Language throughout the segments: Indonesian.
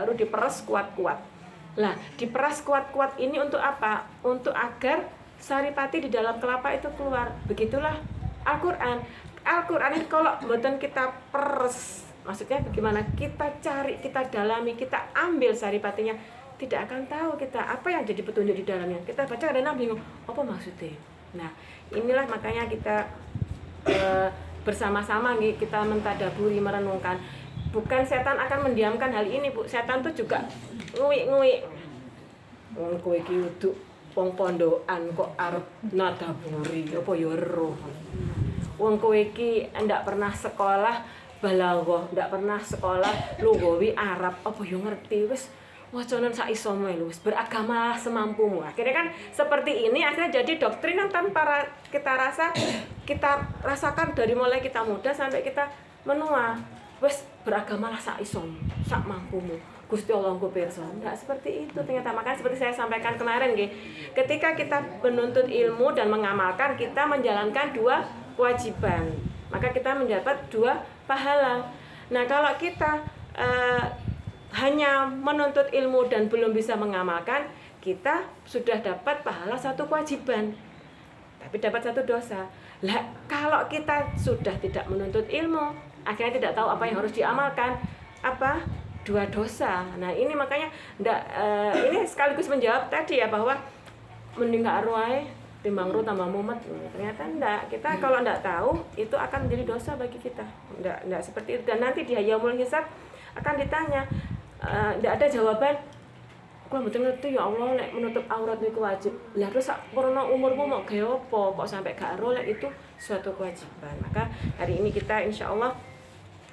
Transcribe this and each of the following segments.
baru diperas kuat-kuat. Lah, diperas kuat-kuat ini untuk apa? Untuk agar saripati di dalam kelapa itu keluar. Begitulah Al-Qur'an. Al-Qur'an ini kalau mboten kita peres, maksudnya bagaimana? Kita cari, kita dalami, kita ambil saripatinya, tidak akan tahu kita apa yang jadi petunjuk di dalamnya. Kita baca kadang bingung, apa maksudnya? Nah, inilah makanya kita bersama-sama kita mentadaburi, merenungkan. Bukan setan akan mendiamkan hal ini, Bu. Setan tuh juga nguwi-nguwi. Wong kowe iki uduk wong pondokan kok arep nadaburi, apa ya roh. Wong kowe iki ndak pernah sekolah balaghah, ndak pernah sekolah lughawi Arab, apa ya ngerti wis wacanan sak isomu lho, wis beragamalah semampumu. Akhirnya kan seperti ini, akhirnya jadi doktrin yang tanpa kita rasakan dari mulai kita muda sampai kita menua. Wis beragamalah sak isomu, sak mampumu. Gusti Allah engko pirsa. Enggak seperti itu ternyata. Makanya seperti saya sampaikan kemarin nggih, ketika kita menuntut ilmu dan mengamalkan, kita menjalankan 2 kewajiban. Maka kita mendapat 2 pahala. Nah, kalau kita hanya menuntut ilmu dan belum bisa mengamalkan, kita sudah dapat pahala 1 kewajiban, tapi dapat 1 dosa. Lah, kalau kita sudah tidak menuntut ilmu, akhirnya tidak tahu apa yang harus diamalkan, apa? 2 dosa. Nah, ini makanya ini sekaligus menjawab tadi ya, bahwa mending gak arwah timbang ru tambah mumet. Ternyata enggak. Kita kalau enggak tahu, itu akan menjadi dosa bagi kita. Enggak seperti itu. Dan nanti di yaumul hisab akan ditanya, enggak ada jawaban. Kula mboten ngerti ya Allah, nek menutup aurat niku wajib. Lah terus sak purna umurmu mau gawe apa kok sampai gak ero, lek itu suatu kewajiban. Maka hari ini kita insyaallah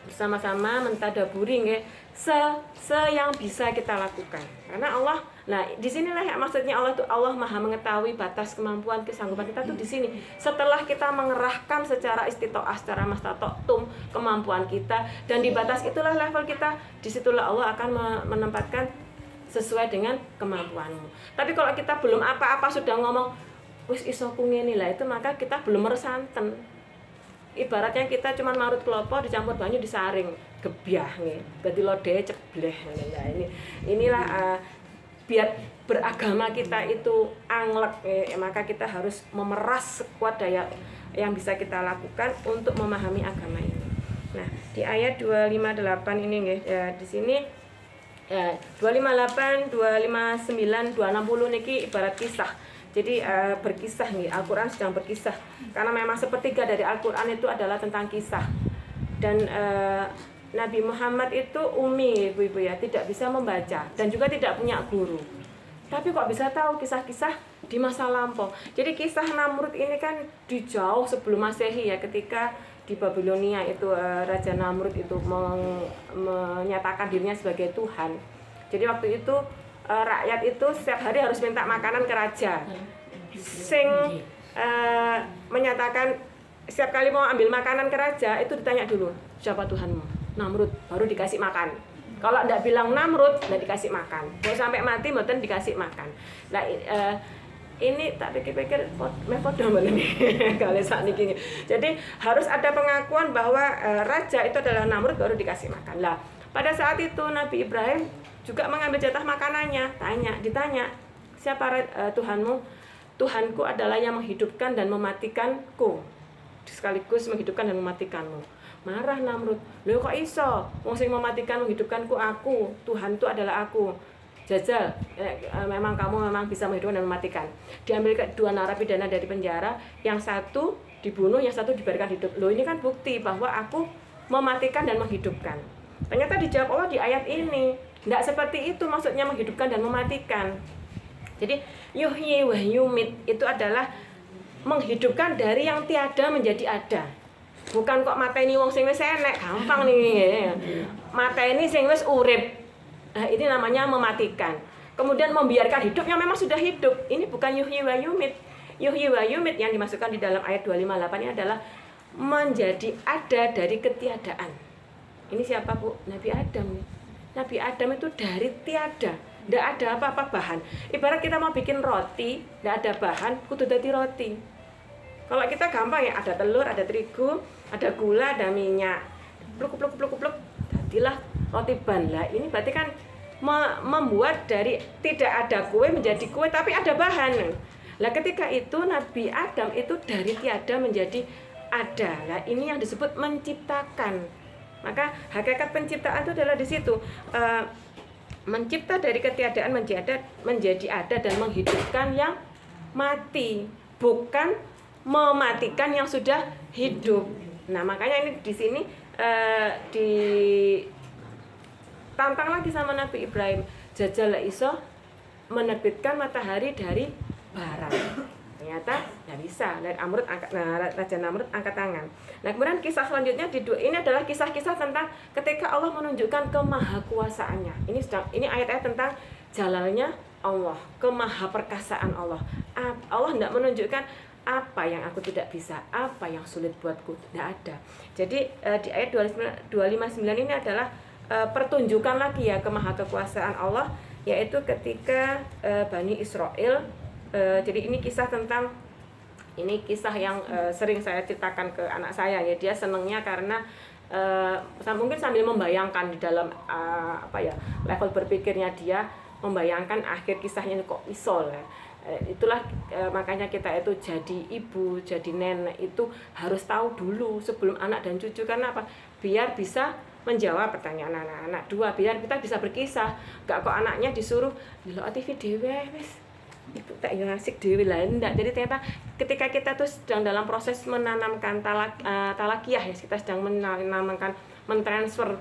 bersama-sama mentadaburi nggih se yang bisa kita lakukan. Karena Allah, nah di sinilah ya maksudnya Allah tuh, Allah Maha mengetahui batas kemampuan, kesanggupan kita tuh di sini. Setelah kita mengerahkan secara istitoah, secara mastata'tum kemampuan kita, dan di batas itulah level kita, disitulah Allah akan menempatkan sesuai dengan kemampuanmu. Tapi kalau kita belum apa-apa sudah ngomong wis iso ku ngene lah, itu maka kita belum meresanten. Ibaratnya kita cuma marut klopo dicampur banyu disaring, gebyah nih. Berarti lodeh cebleh. Nah, inilah biar beragama kita itu anglek, maka kita harus memeras sekuat daya yang bisa kita lakukan untuk memahami agama ini. Nah, di ayat 258 ini nggih, ya di sini 258, 259, 260 niki ibarat kisah. Jadi berkisah nih, Al-Qur'an sedang berkisah. Karena memang sepertiga dari Al-Qur'an itu adalah tentang kisah. Dan Nabi Muhammad itu umi, Ibu-ibu ya, tidak bisa membaca dan juga tidak punya guru. Tapi kok bisa tahu kisah-kisah di masa lampau. Jadi kisah Namrud ini kan di jauh sebelum Masehi ya, ketika di Babilonia itu Raja Namrud itu menyatakan dirinya sebagai Tuhan. Jadi waktu itu rakyat itu setiap hari harus minta makanan ke raja. Sing menyatakan setiap kali mau ambil makanan ke raja itu ditanya dulu, siapa Tuhanmu? Namrud, baru dikasih makan. Kalau enggak bilang Namrud, enggak dikasih makan. Mau sampai mati mboten dikasih makan. Nah, ini tak pikir-pikir metode ini kali sakniki. Jadi harus ada pengakuan bahwa raja itu adalah Namrud baru dikasih makan. Lah, pada saat itu Nabi Ibrahim juga mengambil jatah makanannya, ditanya, siapa Tuhanmu? Tuhanku adalah yang menghidupkan dan mematikanku, sekaligus menghidupkan dan mematikanmu. Marah Namrud, lho kok iso? Wong sing mematikan menghidupkanku aku, Tuhan itu adalah aku. Jajal, memang kamu memang bisa menghidupkan dan mematikan. Diambil 2 narapidana dari penjara, yang satu dibunuh, yang satu dibiarkan hidup. Loh ini kan bukti bahwa aku mematikan dan menghidupkan. Ternyata dijawab Allah di ayat ini. Tidak seperti itu maksudnya menghidupkan dan mematikan. Jadi yuhyi wa yumit itu adalah menghidupkan dari yang tiada menjadi ada. Bukan kok mateni wong sing wis enek, gampang nih. Mateni sing wis urip. Nah, ini namanya mematikan. Kemudian membiarkan hidup yang memang sudah hidup. Ini bukan yuhyi wa yumit. Yuhyi wa yumit yang dimasukkan di dalam ayat 258 ini adalah menjadi ada dari ketiadaan. Ini siapa, Bu? Nabi Adam. Nabi Adam itu dari tiada, tidak ada apa-apa bahan. Ibarat kita mau bikin roti, tidak ada bahan, kudu dadi roti. Kalau kita gampang ya, ada telur, ada terigu, ada gula, ada minyak, pluk, jadilah roti ban. Lah ini berarti kan membuat dari tidak ada kue menjadi kue, tapi ada bahan. Lah ketika itu Nabi Adam itu dari tiada menjadi ada. Lah ini yang disebut menciptakan. Maka hakikat penciptaan itu adalah di situ. Mencipta dari ketiadaan menjadi ada dan menghidupkan yang mati, bukan mematikan yang sudah hidup. Nah, makanya ini di sini ditantang lagi sama Nabi Ibrahim, jajal iso menerbitkan matahari dari barat. Ternyata nggak bisa. Raja Namrud angkat tangan. Nah, kemudian kisah selanjutnya ini adalah kisah-kisah tentang ketika Allah menunjukkan kemahakuasaannya. Ini ayat-ayat tentang jalalnya Allah, kemahaperkasaan Allah. Allah tidak menunjukkan apa yang aku tidak bisa, apa yang sulit buatku, tidak ada. Jadi di ayat 259 ini adalah pertunjukan lagi ya kemahakekuasaan Allah, yaitu ketika Bani Israel. Jadi ini kisah yang sering saya ceritakan ke anak saya ya. Dia senangnya karena mungkin sambil membayangkan di dalam level berpikirnya dia membayangkan akhir kisahnya kok isol ya. Itulah makanya kita itu jadi ibu, jadi nenek itu harus tahu dulu sebelum anak dan cucu. Karena apa? Biar bisa menjawab pertanyaan anak-anak. Dua, biar kita bisa berkisah. Gak kok anaknya disuruh ndelok TV dhewe wis. Ibu tak yo asik dhewe lah. Ndak. Jadi ternyata ketika kita tuh sedang dalam proses menanamkan talakiyah ya, kita sedang menanamkan mentransfer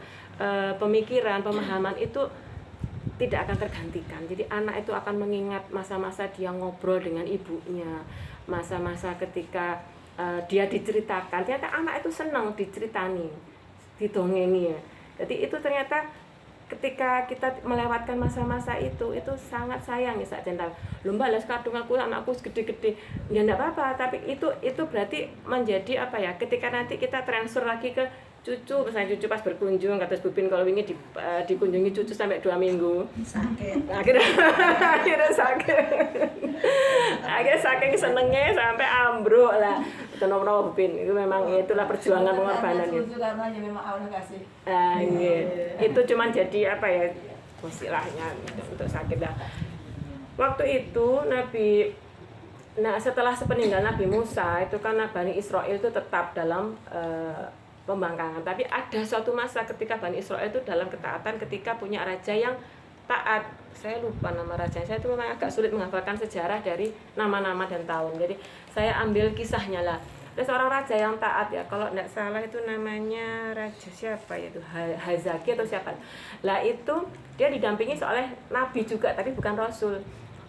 pemikiran, pemahaman itu tidak akan tergantikan. Jadi anak itu akan mengingat masa-masa dia ngobrol dengan ibunya, masa-masa ketika dia diceritakan. Ternyata anak itu senang diceritani, didongengi ya. Jadi itu ternyata ketika kita melewatkan masa-masa itu sangat sayang ya Sak Jenderal. Lomba les kadung anakku gede-gede. Ya enggak apa-apa, tapi itu berarti menjadi apa ya? Ketika nanti kita transfer lagi ke cucu, misalnya cucu pas berkunjung, kata Bupin kalau ini dikunjungi cucu sampai 2 minggu sakit. Akhirnya sakit. Akhirnya saking senengnya sampai ambruk lah. Betul-betul Bupin, itu memang itulah perjuangan pengorbanan itu. Karena ya memang Allah kasih. Itu cuma jadi apa ya, wasilahnya untuk sakit lah. Waktu itu setelah sepeninggal Nabi Musa itu kan Bani Israel itu tetap dalam pembangkangan. Tapi ada suatu masa ketika Bani Israel itu dalam ketaatan ketika punya raja yang taat. Saya lupa nama rajanya. Saya itu memang agak sulit menghafalkan sejarah dari nama-nama dan tahun. Jadi saya ambil kisahnya lah. Ada seorang raja yang taat ya. Kalau tidak salah itu namanya raja siapa ya itu? Hazaki atau siapa? Lah itu dia didampingi oleh nabi juga tapi bukan rasul.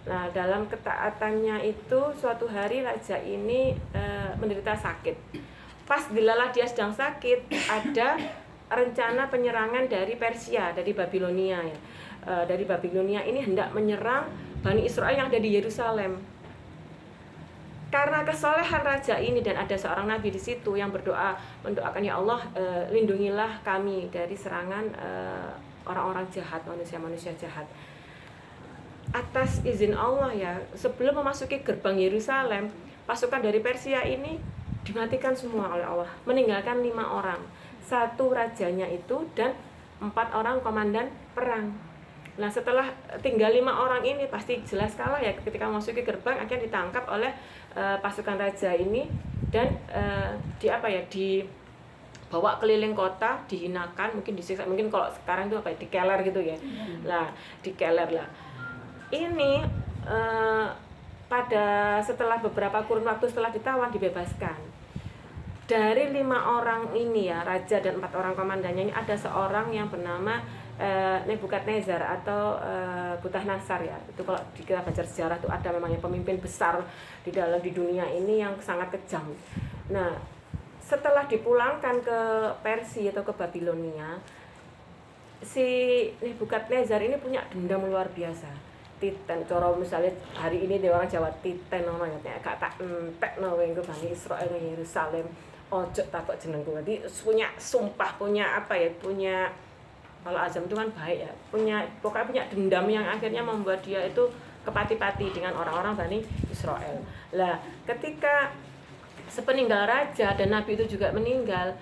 Nah, dalam ketaatannya itu suatu hari raja ini menderita sakit. Pas dilalah dia sedang sakit, ada rencana penyerangan dari Persia, dari Babilonia ya. Dari Babilonia ini hendak menyerang Bani Israel yang ada di Yerusalem. Karena kesolehan raja ini dan ada seorang nabi di situ yang mendoakan ya Allah, lindungilah kami dari serangan orang-orang jahat, manusia-manusia jahat. Atas izin Allah ya, sebelum memasuki gerbang Yerusalem, pasukan dari Persia ini dimatikan semua oleh Allah, meninggalkan 5 orang, 1 rajanya itu dan 4 orang komandan perang. Nah setelah tinggal 5 orang ini pasti jelas kalah ya, ketika memasuki gerbang akhirnya ditangkap oleh pasukan raja ini dan dibawa keliling kota, dihinakan, mungkin disiksa, mungkin kalau sekarang itu dikeler gitu ya. Lah dikeler lah. Ini pada setelah beberapa kurun waktu setelah ditawan dibebaskan. Dari 5 orang ini ya, raja dan 4 orang komandannya ini ada seorang yang bernama Nebukadnezar atau Bukhtanasar ya. Itu kalau kita baca sejarah itu ada memang yang pemimpin besar di dunia ini yang sangat kejam. Nah, setelah dipulangkan ke Persia atau ke Babilonia, si Nebukadnezar ini punya dendam luar biasa. Titen, coro misalnya hari ini di orang Jawa titen namanya, gak tak entek nawe ke Bani Israel di Yerusalem, ojo takut jenengku. Jadi punya sumpah, punya kalau azam itu kan baik ya, pokoknya punya dendam yang akhirnya membuat dia itu kepati-pati dengan orang-orang Bani Israel. Lah ketika sepeninggal raja dan nabi itu juga meninggal,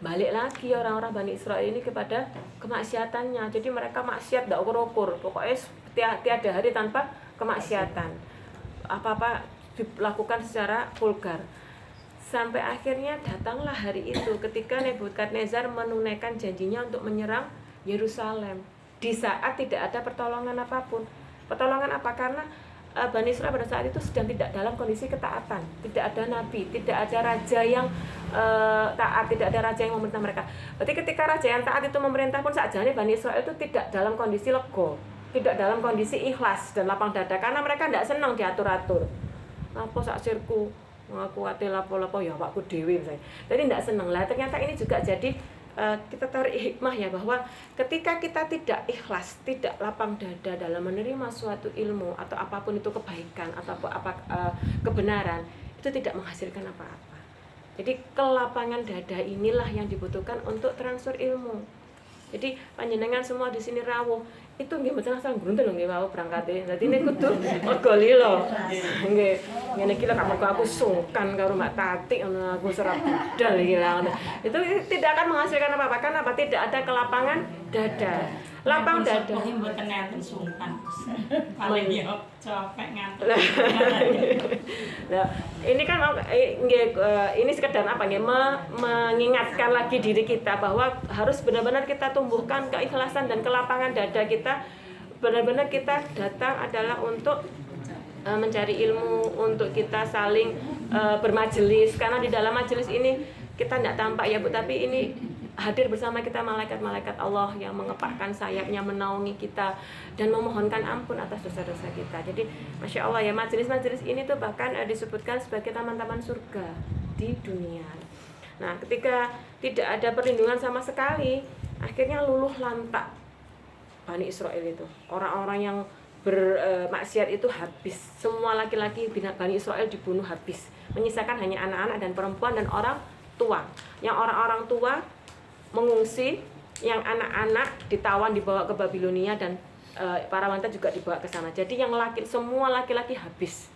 balik lagi orang-orang Bani Israil ini kepada kemaksiatannya. Jadi mereka maksiat tidak ukur-ukur, pokoknya tiada hari tanpa kemaksiatan, apa-apa dilakukan secara vulgar. Sampai akhirnya datanglah hari itu ketika Nebukadnezar menunaikan janjinya untuk menyerang Yerusalem di saat tidak ada pertolongan apapun. Pertolongan apa? Karena Bani Israil pada saat itu sedang tidak dalam kondisi ketaatan, tidak ada nabi, tidak ada raja yang taat, tidak ada raja yang memerintah mereka. Berarti ketika raja yang taat itu memerintah pun sakjane Bani Israil itu tidak dalam kondisi lego, tidak dalam kondisi ikhlas dan lapang dada, karena mereka tidak senang diatur-atur. Apa sak sirku, aku ate lapo-lapo ya awakku dhewe misalnya. Jadi tidak senang. Lah ternyata ini juga jadi kita tarik hikmah ya, bahwa ketika kita tidak ikhlas, tidak lapang dada dalam menerima suatu ilmu atau apapun itu kebaikan atau kebenaran, itu tidak menghasilkan apa-apa. Jadi kelapangan dada inilah yang dibutuhkan untuk transfer ilmu. Jadi panjenengan semua di sini rawuh itu nggih mboten asal grunten lho nggih wau berangkate. Dadi nek kudu mergo lilo. Nggih. Ngene iki lho aku sungkan karo Mbak Tati ngono aku serap budal iki lah. Itu tidak akan menghasilkan apa-apa karena apa? Tidak ada kelapangan dada. Lapang dada. Mboten enten sungkan. Paling yo capek ngantuk. Nah, ini kan ini sekedar apa nggih mengingatkan lagi diri kita bahwa harus benar-benar kita tumbuhkan keikhlasan dan kelapangan dada kita. Benar-benar kita datang adalah untuk mencari ilmu, untuk kita saling bermajelis, karena di dalam majelis ini kita tidak tampak ya Bu, tapi ini hadir bersama kita malaikat-malaikat Allah yang mengepakkan sayapnya, menaungi kita dan memohonkan ampun atas dosa-dosa kita. Jadi Masya Allah ya, majelis-majelis ini tuh bahkan disebutkan sebagai taman-taman surga di dunia. Nah ketika tidak ada perlindungan sama sekali, akhirnya luluh lantak Bani Israil itu. Orang-orang yang bermaksiat itu habis. Semua laki-laki Bani Israil dibunuh habis. Menyisakan hanya anak-anak dan perempuan dan orang tua. Yang orang-orang tua mengungsi, yang anak-anak ditawan dibawa ke Babilonia dan para wanita juga dibawa ke sana. Jadi yang semua laki-laki habis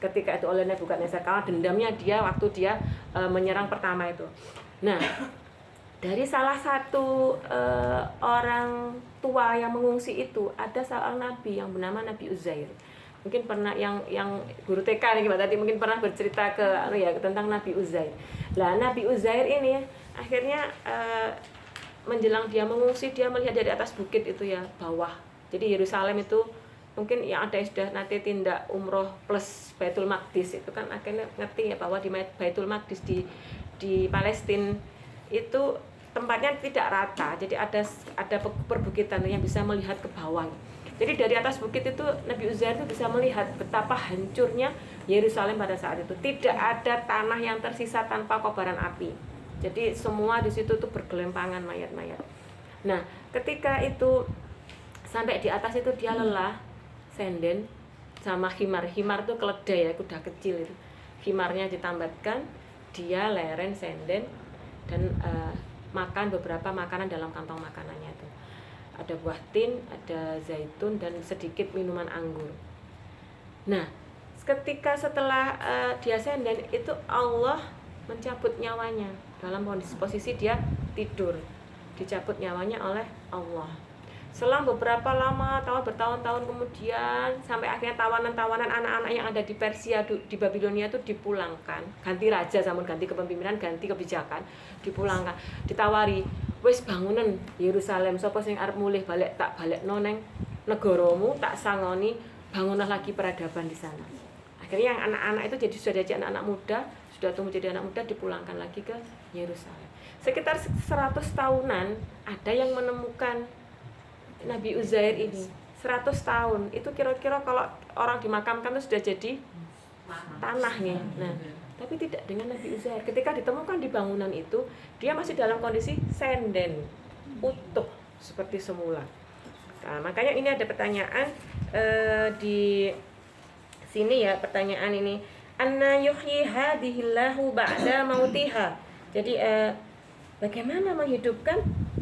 ketika itu oleh Nebukadnezar, karena dendamnya dia waktu dia menyerang pertama itu. Nah, dari salah satu orang tua yang mengungsi itu ada seorang nabi yang bernama Nabi Uzair. Mungkin pernah yang guru TK nih Mbak tadi mungkin pernah bercerita tentang Nabi Uzair. Lah Nabi Uzair ini akhirnya menjelang dia mengungsi, dia melihat dari atas bukit itu ya, bawah. Jadi Yerusalem itu mungkin yang ada yang sudah nanti tindak umroh plus Baitul Maqdis itu kan akhirnya ngerti ya bahwa di Baitul Maqdis di Palestina itu tempatnya tidak rata. Jadi ada perbukitan yang bisa melihat ke bawah. Jadi dari atas bukit itu Nabi Uzair itu bisa melihat betapa hancurnya Yerusalem pada saat itu. Tidak ada tanah yang tersisa tanpa kobaran api. Jadi semua di situ tuh bergelimpangan mayat-mayat. Nah, ketika itu sampai di atas itu dia lelah, senden sama himar. Himar tuh keledai ya, kuda kecil itu. Himarnya ditambatkan, dia leren senden dan makan beberapa makanan dalam kantong makanannya itu. Ada buah tin, ada zaitun dan sedikit minuman anggur. Nah, ketika setelah dia senden itu Allah mencabut nyawanya dalam posisi dia tidur, dicabut nyawanya oleh Allah. Selang beberapa lama, bertahun-tahun kemudian, sampai akhirnya tawanan-tawanan anak-anak yang ada di Persia, di Babilonia itu dipulangkan. Ganti raja, sama ganti kepemimpinan, ganti kebijakan, dipulangkan. Ditawari, wis bangunan Yerusalem, sapa sing arep mulih balik tak balekno neng negaramu, tak sangoni, bangunlah lagi peradaban di sana. Akhirnya yang anak-anak itu sudah jadi anak-anak muda, sudah tumbuh jadi anak muda, dipulangkan lagi ke Yerusalem. Sekitar 100 tahunan ada yang menemukan Nabi Uzair ini. 100 tahun itu kira-kira kalau orang dimakamkan itu sudah jadi tanahnya. Nah, tapi tidak dengan Nabi Uzair. Ketika ditemukan di bangunan itu, dia masih dalam kondisi senden, utuh seperti semula. Nah, makanya ini ada pertanyaan di sini ya, pertanyaan ini, anna yuhyi hadhillahu ba'da mautiha. Jadi bagaimana menghidupkan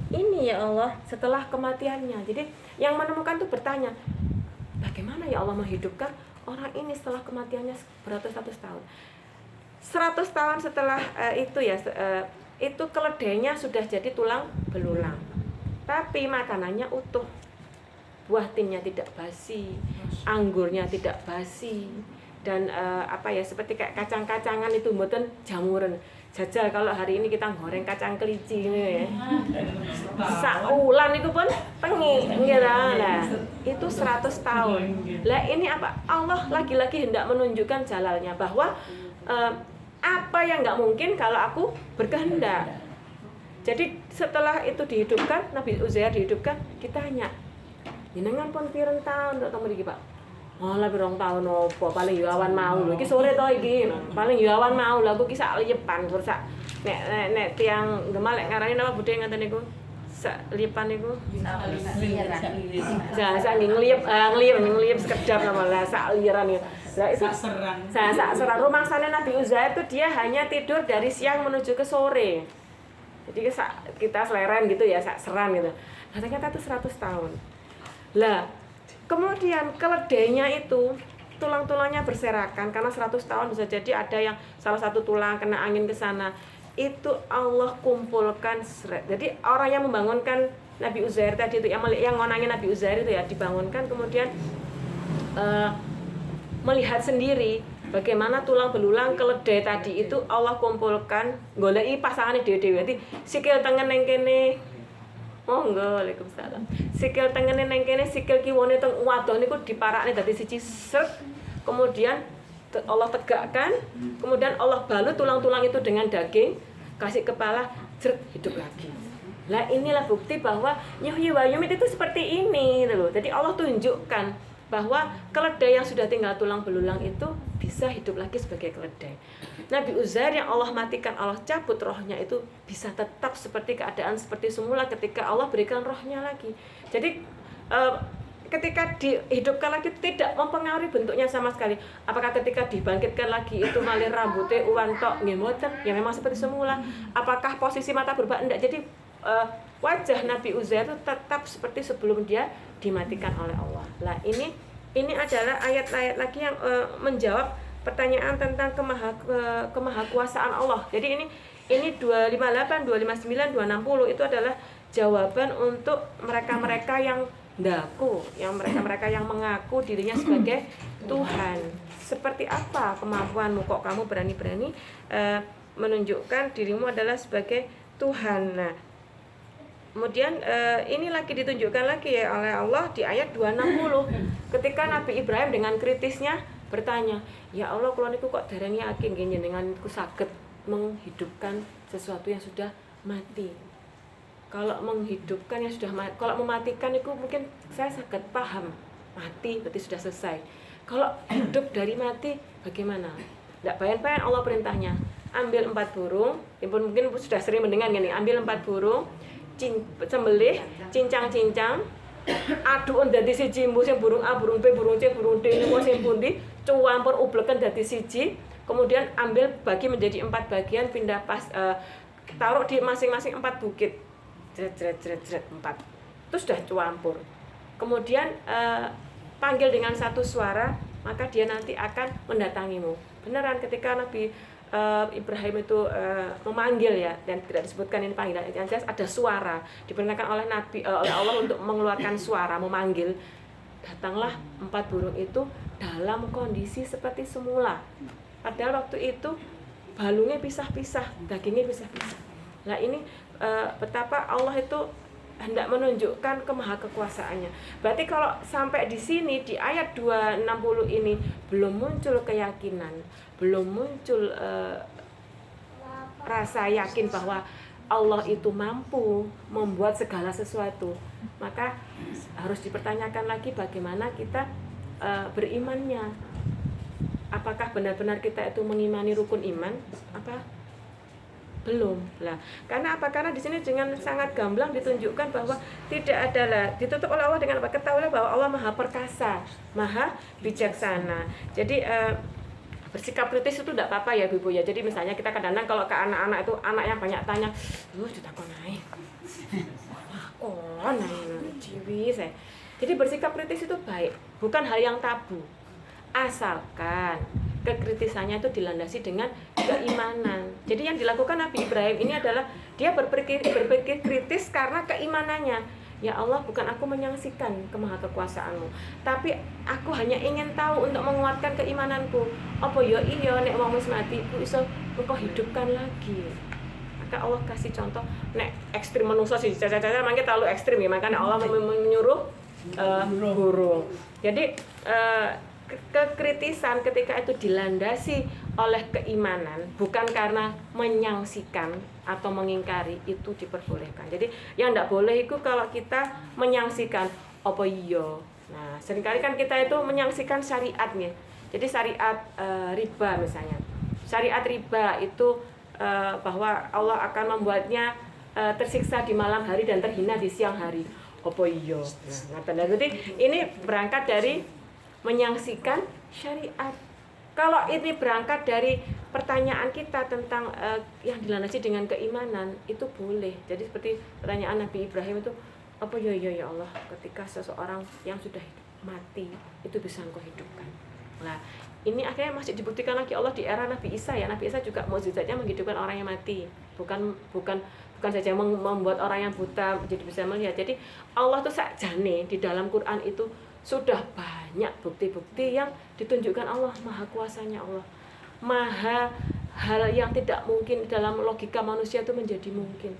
ini ya Allah setelah kematiannya. Jadi yang menemukan itu bertanya, bagaimana ya Allah menghidupkan orang ini setelah kematiannya beratus-ratus tahun. 100 tahun setelah itu ya, itu keledainya sudah jadi tulang belulang, tapi makanannya utuh. Buah tinnya tidak basi, anggurnya tidak basi, dan seperti kayak kacang-kacangan itu mboten jamuran. Jajal kalau hari ini kita goreng kacang kelinci ini ya. Saulan itu pun tengi, nah, itu 100 tahun. Lah ini apa? Allah lagi-lagi hendak menunjukkan jalalnya bahwa apa yang nggak mungkin kalau aku berkehendak. Jadi setelah itu dihidupkan, Nabi Uzair dihidupkan, kita tanya, jenengan pun pirang tahun untuk mriki Pak? Malah pirang tahun opo, paling yo awan mau lho. Iki sore to iki. Paling yo awan mau lho, aku ki sak liyepan sak nek tiang Gemal lek ngarani napa budhe ngaten niku. Sak liyepan niku. Sak ngliyep sekedap nama lah sak liran ya. Lah itu sak seran. Rumangsane Nabi Uzair itu dia hanya tidur dari siang menuju ke sore. Jadi kita seleren gitu ya, sak seran gitu. Nah, ternyata itu 100 tahun. Lah, kemudian keledainya itu tulang-tulangnya berserakan karena 100 tahun bisa jadi ada yang salah satu tulang kena angin ke sana. Itu Allah kumpulkan seret. Jadi orang yang membangunkan Nabi Uzair tadi itu yang ngonangin Nabi Uzair itu ya dibangunkan, kemudian melihat sendiri bagaimana tulang belulang keledai tadi itu Allah kumpulkan, goleki pasangane dhewe-dhewe. Dadi sikil tengen ning kene. Monggo, Waalaikumsalam. Sikil tengene neng kene, sikil kiwane teng wadon niku diparakne dadi siji set. Kemudian Allah tegakkan, kemudian Allah balut tulang-tulang itu dengan daging, kasih kepala, jret, hidup lagi. Lah inilah bukti bahwa Yuhyi wa Yumiit itu seperti ini gitu loh. Jadi Allah tunjukkan bahwa keledai yang sudah tinggal tulang belulang itu bisa hidup lagi sebagai keledai. Nabi Uzair yang Allah matikan, Allah cabut rohnya itu bisa tetap seperti keadaan seperti semula ketika Allah berikan rohnya lagi. Jadi ketika dihidupkan lagi tidak mempengaruhi bentuknya sama sekali. Apakah ketika dibangkitkan lagi itu malir rambutnya uwan tok nggih mboten, ya memang seperti semula. Apakah posisi mata berubah? Enggak. Jadi wajah Nabi Uzair itu tetap seperti sebelum dia dimatikan oleh Allah. Lah ini adalah ayat-ayat lagi yang menjawab pertanyaan tentang kemahakuasaan Allah. Jadi ini 258, 259, 260 itu adalah jawaban untuk mereka-mereka yang ndaku, yang mereka-mereka yang mengaku dirinya sebagai Tuhan. Seperti apa kemampuanmu kok kamu berani-berani menunjukkan dirimu adalah sebagai Tuhan. Nah, kemudian ini lagi ditunjukkan lagi ya oleh Allah di ayat 260 ketika Nabi Ibrahim dengan kritisnya bertanya, ya Allah kula niku kok dereng yakin nggih jenengan niku saged menghidupkan sesuatu yang sudah mati. Kalau menghidupkan yang sudah mati, kalau mematikan itu mungkin saya saged paham, mati berarti sudah selesai. Kalau hidup dari mati bagaimana? Tidak bayan-bayan Allah perintahnya, ambil 4 burung, mungkin sudah sering mendengar gini, ambil 4 burung, sembelih, cincang-cincang, adukan dadi siji mbu sing burung A, burung B, burung C, burung D niku sing pundi, cuwampur ubleken dadi siji, kemudian ambil bagi menjadi 4 bagian, pindah pas taruh di masing-masing 4 bukit. Jret 4. Itu sudah cuwampur. Kemudian panggil dengan satu suara, maka dia nanti akan mendatangimu. Beneran ketika Nabi Ibrahim itu memanggil ya, dan tidak disebutkan ini panggilan, yang jelas ada suara diperintahkan oleh oleh Allah untuk mengeluarkan suara memanggil. Datanglah 4 burung itu dalam kondisi seperti semula. Padahal waktu itu balungnya pisah-pisah, dagingnya pisah-pisah. Nah ini betapa Allah itu hendak menunjukkan kemahakekuasaannya. Berarti kalau sampai di sini di ayat 260 ini belum muncul keyakinan, belum muncul rasa yakin bahwa Allah itu mampu membuat segala sesuatu, maka harus dipertanyakan lagi bagaimana kita berimannya. Apakah benar-benar kita itu mengimani rukun iman? Apa? Belum lah. Karena apa? Karena di sini dengan sangat gamblang ditunjukkan bahwa tidak adalah ditutup oleh Allah dengan apa? Ketahuilah bahwa Allah Maha Perkasa, Maha Bijaksana. Jadi bersikap kritis itu tidak apa-apa ya Bu ya. Jadi misalnya kita kadang-kadang kalau ke anak-anak itu, anak yang banyak tanya, ditakon ae. Lakon ae ciwi saya. Jadi bersikap kritis itu baik, bukan hal yang tabu. Asalkan kekritisannya itu dilandasi dengan keimanan. Jadi yang dilakukan Nabi Ibrahim ini adalah dia berpikir kritis karena keimanannya. Ya Allah, bukan aku menyaksikan kemahakuasaanmu, tapi aku hanya ingin tahu untuk menguatkan keimananku. Apa ya iya nek wong wis mati ku iso engko hidupkan lagi. Maka Allah kasih contoh, nek ekstrim manusia sih caca-caca mangke terlalu ekstrim ya, makanya Allah menyuruh burung. Jadi kekritisan ketika itu dilandasi oleh keimanan, bukan karena menyangsikan atau mengingkari, itu diperbolehkan. Jadi yang tidak boleh itu kalau kita menyangsikan apa iya. Nah, seringkali kan kita itu menyangsikan syariatnya. Jadi syariat riba misalnya. Syariat riba itu bahwa Allah akan membuatnya tersiksa di malam hari dan terhina di siang hari. Apa iya. Nah, jadi ini berangkat dari menyangsikan syariat. Kalau ini berangkat dari pertanyaan kita tentang yang dilandasi dengan keimanan, itu boleh. Jadi seperti pertanyaan Nabi Ibrahim itu, apa ya Allah, ketika seseorang yang sudah mati itu bisa engkau hidupkan. Nah, ini akhirnya masih dibuktikan lagi Allah di era Nabi Isa ya. Nabi Isa juga mukjizatnya menghidupkan orang yang mati. Bukan saja membuat orang yang buta jadi bisa melihat. Jadi Allah tuh sakjane di dalam Quran itu sudah banyak bukti-bukti yang ditunjukkan Allah, maha kuasanya Allah, maha hal yang tidak mungkin dalam logika manusia itu menjadi mungkin.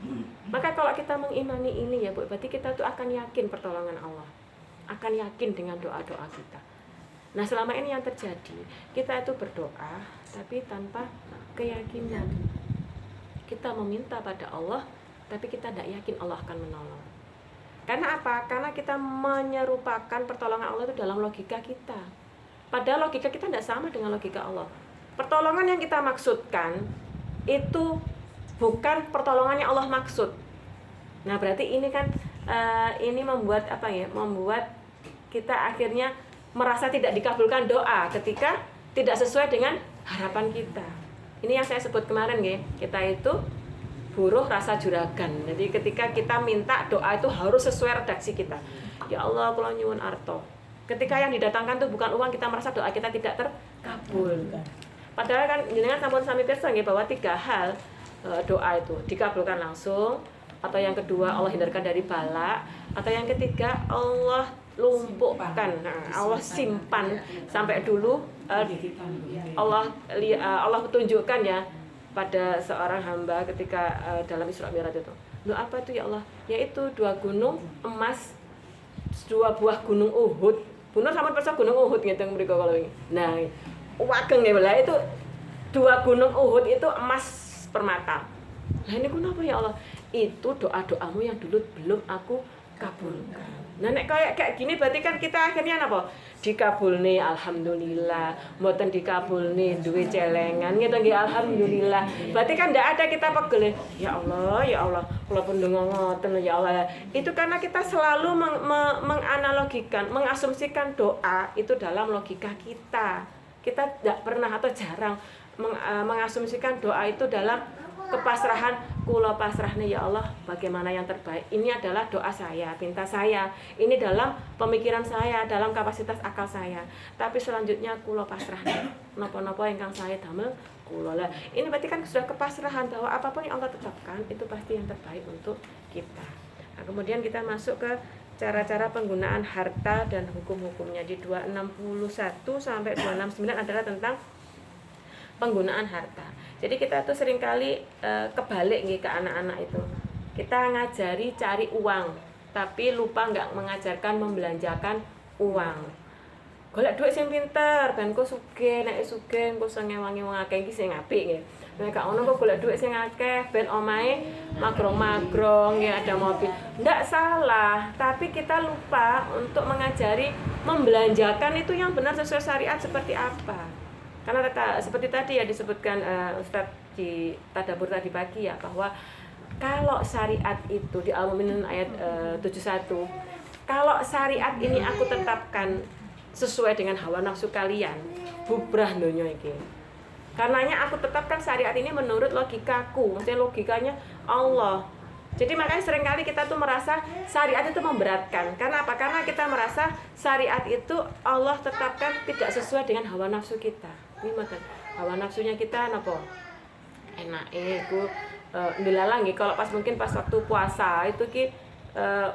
Maka kalau kita mengimani ini ya Bu, berarti kita tuh akan yakin pertolongan Allah, akan yakin dengan doa-doa kita. Nah, selama ini yang terjadi, kita itu berdoa tapi tanpa keyakinan. Kita meminta pada Allah tapi kita tidak yakin Allah akan menolong. Karena apa? Karena kita menyerupakan pertolongan Allah itu dalam logika kita. Padahal logika kita tidak sama dengan logika Allah. Pertolongan yang kita maksudkan itu bukan pertolongan yang Allah maksud. Nah, berarti ini kan ini membuat apa ya? Membuat kita akhirnya merasa tidak dikabulkan doa ketika tidak sesuai dengan harapan kita. Ini yang saya sebut kemarin ya. Kita itu buruh rasa juragan. Jadi ketika kita minta doa itu harus sesuai redaksi kita. Ya Allah, kula nyuwun arto. Ketika yang didatangkan itu bukan uang, kita merasa doa kita tidak terkabul. Padahal kan jenengan sampun sami pirsa nggih bahwa 3 hal doa itu dikabulkan langsung, atau yang kedua Allah hindarkan dari bala, atau yang ketiga Allah lumpuhkan. Nah, Allah simpan sampai dulu Allah tunjukkan ya pada seorang hamba ketika dalam Isra Mi'raj itu. Loh, apa itu ya Allah? Yaitu 2 gunung emas, 2 buah gunung Uhud. Bener sama persa gunung Uhud ngeten mriko kalau ini. Nah, wageng ya belah itu 2 gunung Uhud itu emas permata. Nah, ini kenapa ya Allah? Itu doa-doamu yang dulu belum aku kabulkan. Nah, nek kayak gini berarti kan kita akhirnya apa? Dikabulne alhamdulillah, mboten dikabulne duwe celengan ngeten nggih alhamdulillah. Berarti kan ndak ada kita pegel. Ya Allah, kula pun ndonga ngoten ya Allah. Itu karena kita selalu menganalogikan, mengasumsikan doa itu dalam logika kita. Kita tidak pernah atau jarang mengasumsikan doa itu dalam kepasrahan, kula pasrahne ya Allah, bagaimana yang terbaik. Ini adalah doa saya, pinta saya. Ini dalam pemikiran saya, dalam kapasitas akal saya. Tapi selanjutnya kula pasrahne. Napa-napa ingkang saya damel kula. Lah, ini berarti kan sudah kepasrahan bahwa apapun yang Allah tetapkan itu pasti yang terbaik untuk kita. Nah, kemudian kita masuk ke cara-cara penggunaan harta dan hukum-hukumnya di 261 sampai 269 adalah tentang penggunaan harta. Jadi kita tuh seringkali kebalik nih ke anak-anak itu. Kita ngajari cari uang, tapi lupa nggak mengajarkan membelanjakan uang. Golek duit sing pinter, ben kok sugih, nek sugih engko sing ngewangi wong akeh iki sing apik nggih. Nek gak ono kok golek duit sing akeh ben omahe magrong-magrong ya ada mobil. Ndak salah, tapi kita lupa untuk mengajari membelanjakan itu yang benar sesuai syariat seperti apa. Karena seperti tadi ya disebutkan Ustadz di tadabbur tadi pagi ya, bahwa kalau syariat itu di Al-Mu'minun ayat 71, kalau syariat ini aku tetapkan sesuai dengan hawa nafsu kalian, bubrah donya iki. Karenanya aku tetapkan syariat ini menurut logikaku, maksudnya logikanya Allah. Jadi makanya seringkali kita tuh merasa syariat itu memberatkan. Karena apa? Karena kita merasa syariat itu Allah tetapkan tidak sesuai dengan hawa nafsu kita. Kuwi mboten. Hawa nafsunya kita napa? Enake iku ndelalah nggih kalau mungkin pas waktu puasa itu ki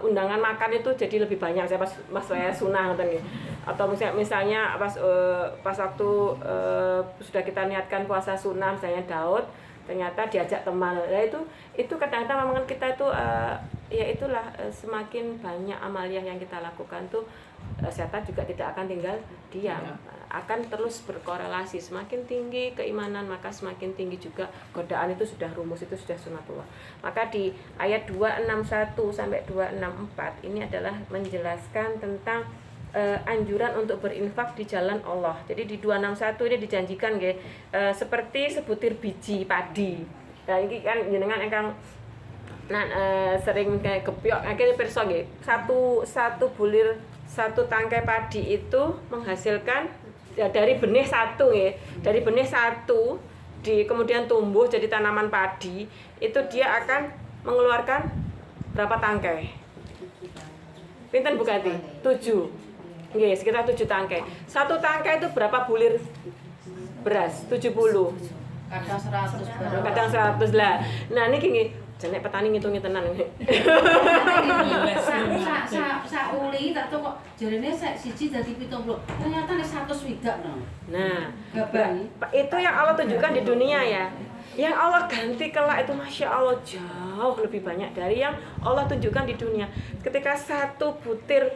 undangan makan itu jadi lebih banyak saya pas saya sunah ngoten nggih. Atau misalnya pas waktu sudah kita niatkan puasa sunah misalnya Daud ternyata diajak teman. Nah itu kadang-kadang memang kita itu ya itulah semakin banyak amaliah yang kita lakukan tuh setan juga tidak akan tinggal diam. Akan terus berkorelasi, semakin tinggi keimanan maka semakin tinggi juga godaan. Itu sudah rumus, itu sudah sunatullah. Maka di ayat 261 sampai 264 ini adalah menjelaskan tentang anjuran untuk berinfak di jalan Allah. Jadi di 261 ini dijanjikan nggih seperti sebutir biji padi. Nah ini kan jenengan ingkang sering kayak gebyok akhirnya pirsa nggih satu bulir satu tangkai padi itu menghasilkan ya dari benih satu ya, dari benih satu kemudian tumbuh jadi tanaman padi itu dia akan mengeluarkan berapa tangkai? Pinten Bu Kati? 7. Nggih, sekitar 7 tangkai. Satu tangkai itu berapa bulir beras? 70. Kadang 100. Kadang 100 lah. Nah niki nggih jenek petani ngitung tenan. Sak uli tak kok jarene siji dadi 70. Ternyata nek 100 swidak no. Nah, gaban. Itu yang Allah tunjukkan di dunia ya. Yang Allah ganti kelak itu Masya Allah jauh lebih banyak dari yang Allah tunjukkan di dunia. Ketika satu butir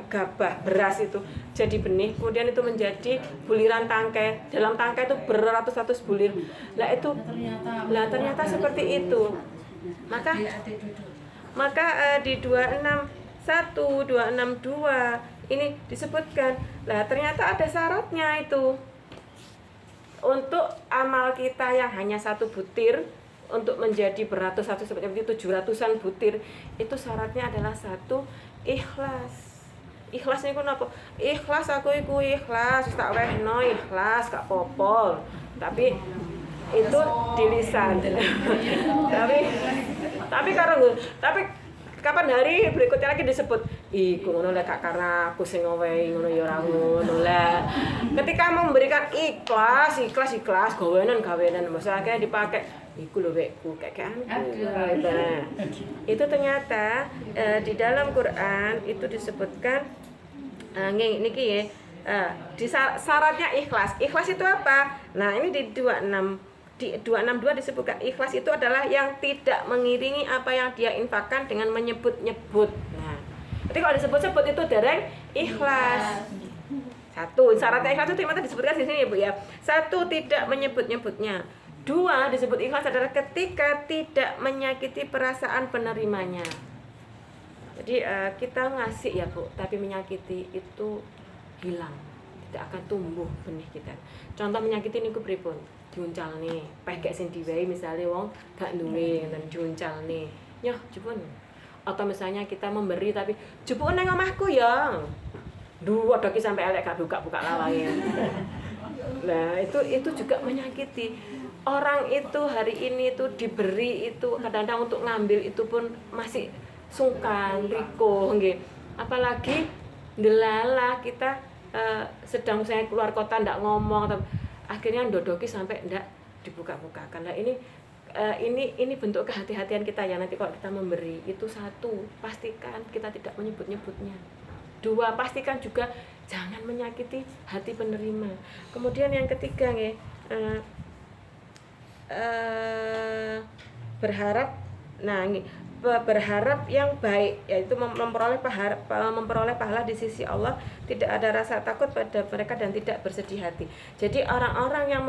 gabah beras itu jadi benih, kemudian itu menjadi buliran tangkai. Dalam tangkai itu beratus-ratus bulir. Ternyata seperti itu. Maka di 261, 262 ini disebutkan. Lah ternyata ada syaratnya itu. Untuk amal kita yang hanya satu butir untuk menjadi beratus-ratus seperti 700-an butir itu syaratnya adalah satu ikhlas. Ikhlas niku napa? Ikhlas aku iku ikhlas, tak wehno ikhlas gak popol. Tapi itu di lisan. tapi kapan hari berikutnya lagi disebut iku ngono lek karena aku sing ngowehi ngono ya ora ngono lah. Ketika memberikan ikhlas gawenan maksudnya dipakai iku lho wekku kakeanku. Nah, itu ternyata di dalam Quran itu disebutkan niki ya. Di syaratnya ikhlas. Ikhlas itu apa? Nah, ini di 262 disebutkan ikhlas itu adalah yang tidak mengiringi apa yang dia infakkan dengan menyebut-nyebut. Nah, jadi kalau disebut-sebut itu dereng ikhlas. Satu, syaratnya ikhlas itu ternyata disebutkan di sini ya Bu ya. Satu, tidak menyebut-nyebutnya. Dua, disebut ikhlas adalah ketika tidak menyakiti perasaan penerimanya. Jadi kita ngasih ya Bu, tapi menyakiti itu hilang. Tidak akan tumbuh benih kita. Contoh menyakiti niku pripun? Diuncalne, pegek sing diwehi misale wong gak duwe ngoten diuncalne. Nyoh, jupun. Atau misalnya kita memberi tapi jupun nang omahku ya. Duh, ada ki sampai elek gak buka-buka lawange. Nah, itu juga menyakiti. Orang itu hari ini itu diberi itu kadang-kadang untuk ngambil itu pun masih sungkan, riko nggih. Apalagi ndelalah kita sedang saya keluar kota ndak ngomong atau akhirnya ndodoki sampai ndak dibuka-bukakan. Nah, ini bentuk kehati-hatian kita ya nanti kalau kita memberi. Itu satu, pastikan kita tidak menyebut-nyebutnya. Dua, pastikan juga jangan menyakiti hati penerima. Kemudian yang ketiga nggih, berharap yang baik, yaitu memperoleh pahala di sisi Allah, tidak ada rasa takut pada mereka dan tidak bersedih hati. Jadi orang-orang yang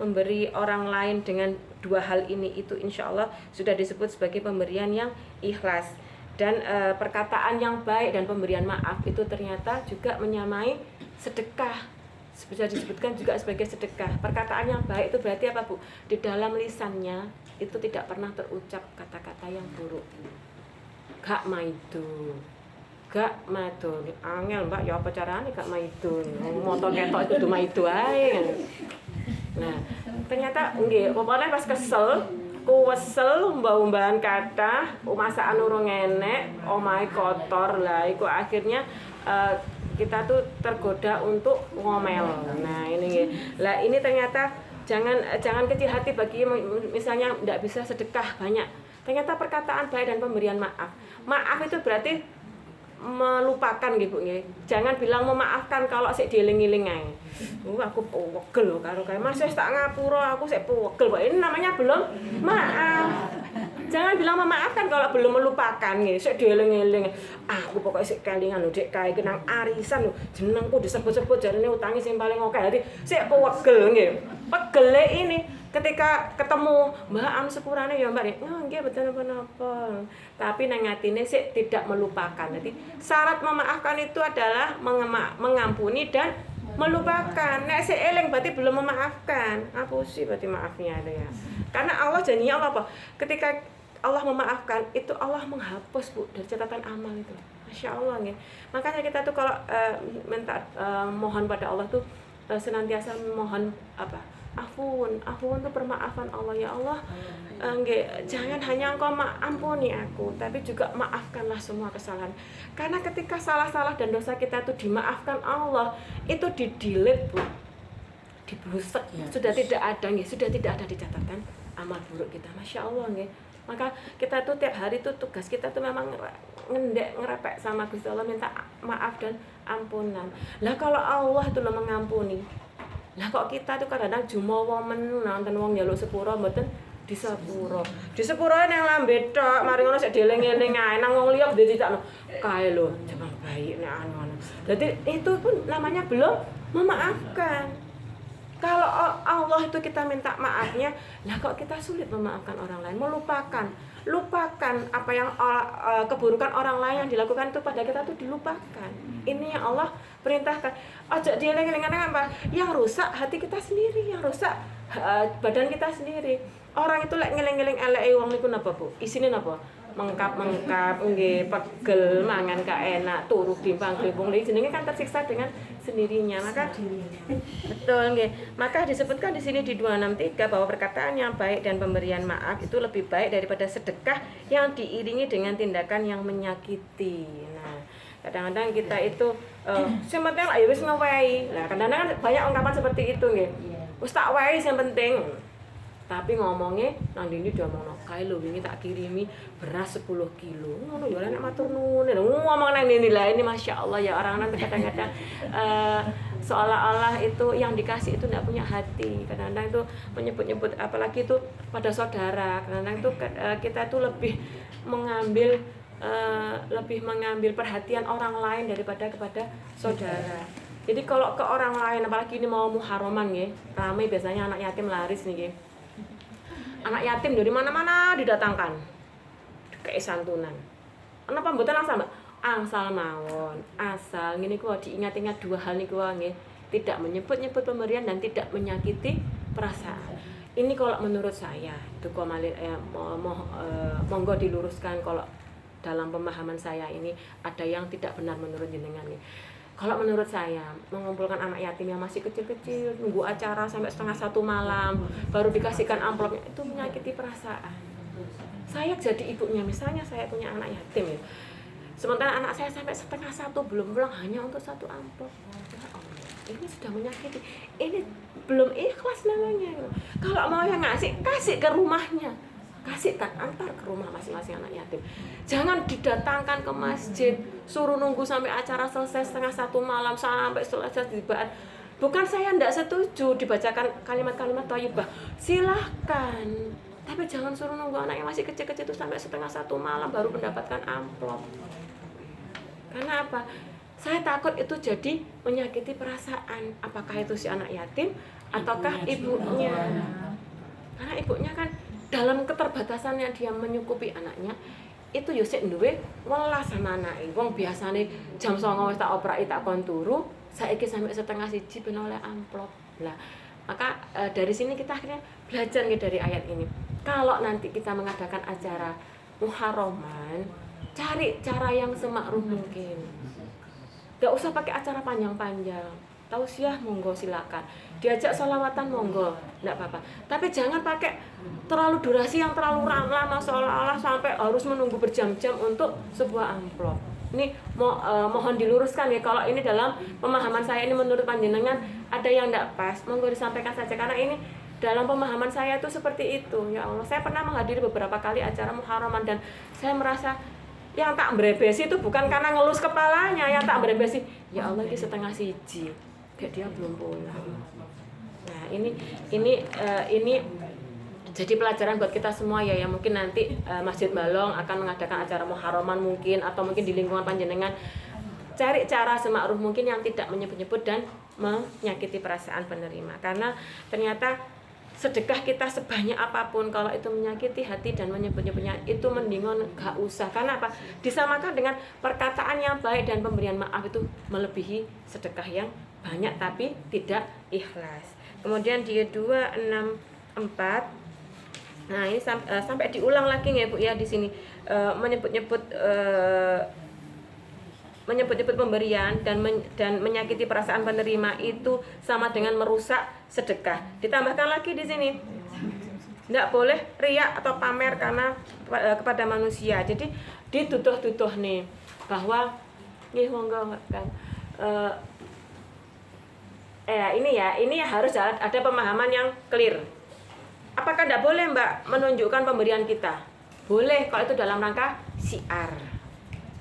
memberi orang lain dengan dua hal ini itu insya Allah sudah disebut sebagai pemberian yang ikhlas. Dan perkataan yang baik dan pemberian maaf itu ternyata juga menyamai sedekah, bisa disebutkan juga sebagai sedekah. Perkataan yang baik itu berarti apa Bu? Di dalam lisannya itu tidak pernah terucap kata-kata yang buruk. Gak maido, gak madon. Angel Mbak, ya apa carane gak maido? Moto ketok itu kudu maido ae. Nah, ternyata nggih, pokoknya pas kesel mbah-mbahan kathah, masakan urung enek, omahe kotor lah iku akhirnya kita tuh tergoda untuk ngomel. Nah ini, lah ini ternyata jangan kecil hati bagi misalnya tidak bisa sedekah banyak. Ternyata perkataan baik dan pemberian maaf. Maaf itu berarti melupakan gitu nggih. Jangan bilang memaafkan kalau sik dieling-eling ae. Aku pegel karo kae. Mas wis tak ngapura, aku sik pegel kok. Ini namanya belum maaf. Jangan bilang memaafkan kalau belum melupakan nggih. Sik dieling-eling. Aku pokoknya sik kelingan lho Dek kae kenang arisan lho. Jenengku disebut-sebut jarine utangi sing paling akeh. Dadi sik pegel nggih. Pegele ini ketika ketemu Mbak Am sepurane ya Mbak, oh nggih betul napa-napa. Tapi nang atine sik tidak melupakan. Jadi syarat memaafkan itu adalah mengampuni dan melupakan. Nek sik eling berarti belum memaafkan. Hapusi berarti maafnya itu ya. Karena Allah janjinya Allah apa? Ketika Allah memaafkan itu Allah menghapus Bu dari catatan amal itu. Masya Allah nggih. Makanya kita tuh kalau minta mohon pada Allah tuh senantiasa mohon apa? Afun itu permaafan Allah ya Allah. Jangan hanya Engkau ampuni aku, tapi juga maafkanlah semua kesalahan. Karena ketika salah-salah dan dosa kita itu dimaafkan Allah, itu di-delete Bu. Diblusek, sudah tidak ada nggih, sudah tidak ada di catatan amal buruk kita. Masya Allah nggih. Maka kita tuh tiap hari tuh tugas kita tuh memang ngerepek sama Gusti Allah, minta maaf dan ampunan. Lah kalau Allah itu lo mengampuni, lah kok kita tuh kadang-kadang jumawa men nonton wong njaluk sepura mboten disepuro. Disepuro nang lambe tok, mari ngono sik dieling-eling ae nang wong liya dicicakno. Kae lho, jangan baik nek anu. Jadi itu pun namanya belum memaafkan. Kalau Allah itu kita minta maafnya, lah kok kita sulit memaafkan orang lain, melupakan. Lupakan apa yang keburukan orang lain yang dilakukan itu pada kita tuh dilupakan. Ini yang Allah perintahkan. Ojo dieling-elingan apa? Yang rusak hati kita sendiri, yang rusak badan kita sendiri. Orang itu lek ngeling-eling eleke wong niku napa, Bu? Isine napa? Mengkap-mengkap, nggih, pegel, mangan gak enak, turu timbang glebung lagi jenenge kan tersiksa dengan sendirinya. Maka betul nggih. Maka disebutkan di sini di 263 bahwa perkataan yang baik dan pemberian maaf itu lebih baik daripada sedekah yang diiringi dengan tindakan yang menyakiti. Nah, kadang-kadang kita itu sementing ayo wis ngewehi. Nah, kadang-kadang kan banyak ungkapan seperti itu nggih. Wis tak wehi sing penting. Tapi ngomongnya nang dini dia ngomong kae lho wingi tak kirimi beras 10 kilo. Ngono ya nek matur nuwun. Ngomong nang dini lah ini Masya Allah ya orang nanti kadang-kadang seolah-olah itu yang dikasih itu tidak punya hati. Kadang-kadang itu menyebut-nyebut apalagi itu pada saudara. Kadang-kadang itu kita itu lebih mengambil perhatian orang lain daripada kepada saudara. Jadi kalau ke orang lain apalagi ini mau muharraman nggih, ramai biasanya anak yatim laris nih nggih. Anak yatim dari mana-mana didatangkan kayak santunan. Kenapa mboten angsal, Mbak? Angsal mawon. Asal ngene kuwi diingat-ingat dua hal niku nggih. Tidak menyebut-nyebut pemberian dan tidak menyakiti perasaan. Ini kalau menurut saya, itu monggo diluruskan kalau dalam pemahaman saya ini ada yang tidak benar menurut jenengan nih. Kalau menurut saya, mengumpulkan anak yatim yang masih kecil-kecil, nunggu acara sampai 1:30 malam, baru dikasihkan amplopnya, itu menyakiti perasaan. Saya jadi ibunya, misalnya saya punya anak yatim ya. Sementara anak saya sampai 1:30 belum pulang hanya untuk 1 amplop. Ya Allah, ini sudah menyakiti. Ini belum ikhlas namanya. Kalau mau yang ngasih, kasih ke rumahnya. Kasihkan, antar ke rumah masing-masing anak yatim. Jangan didatangkan ke masjid, suruh nunggu sampai acara selesai 1:30 malam sampai selesai dibahas. Bukan saya tidak setuju dibacakan kalimat-kalimat thayyibah. Silahkan. Tapi jangan suruh nunggu anak yang masih kecil-kecil itu sampai 1:30 malam baru mendapatkan amplop. Karena apa? Saya takut itu jadi menyakiti perasaan. Apakah itu si anak yatim ataukah ibunya? Karena ibunya kan dalam keterbatasannya dia menyukupi anaknya itu yo sik duwe welas sama anake. Wong biasane jam 09.00 wis tak opraki tak kon turu, saiki sampai 1:30 ben oleh amplop. Lah, maka dari sini kita akhirnya belajar nih dari ayat ini. Kalau nanti kita mengadakan acara muharraman, cari cara yang semakruh mungkin. Gak usah pakai acara panjang-panjang. Tausiah monggo silakan. Diajak sholawatan monggo, enggak apa-apa. Tapi jangan pakai terlalu durasi yang terlalu lama seolah-olah sampai harus menunggu berjam-jam untuk sebuah amplop. Ini mohon diluruskan ya, kalau ini dalam pemahaman saya ini menurut panjenengan ada yang tidak pas, monggo disampaikan saja, karena ini dalam pemahaman saya itu seperti itu. Ya Allah, saya pernah menghadiri beberapa kali acara muharraman dan saya merasa yang tak berebesi itu bukan karena ngelus kepalanya, yang tak berebesi, ya Allah ini setengah siji, kayak dia belum pulang. Nah ini jadi pelajaran buat kita semua ya, yang mungkin nanti Masjid Balong akan mengadakan acara muharraman mungkin, atau mungkin di lingkungan panjenengan, cari cara semakruh mungkin yang tidak menyebut-nyebut dan menyakiti perasaan penerima. Karena ternyata sedekah kita sebanyak apapun, kalau itu menyakiti hati dan menyebut-nyebutnya, itu mendingan gak usah. Karena apa? Disamakan dengan perkataan yang baik dan pemberian maaf itu melebihi sedekah yang banyak tapi tidak ikhlas. Kemudian dia 264. Nah ini sampai diulang lagi ya Bu ya di sini, menyebut-nyebut pemberian dan menyakiti perasaan penerima itu sama dengan merusak sedekah. Ditambahkan lagi di sini, tidak boleh riak atau pamer karena kepada manusia. Jadi dituduh-tuduh nih bahwa monggo kan, ini harus ada pemahaman yang clear. Apakah tidak boleh Mbak menunjukkan pemberian kita? Boleh kalau itu dalam rangka syiar.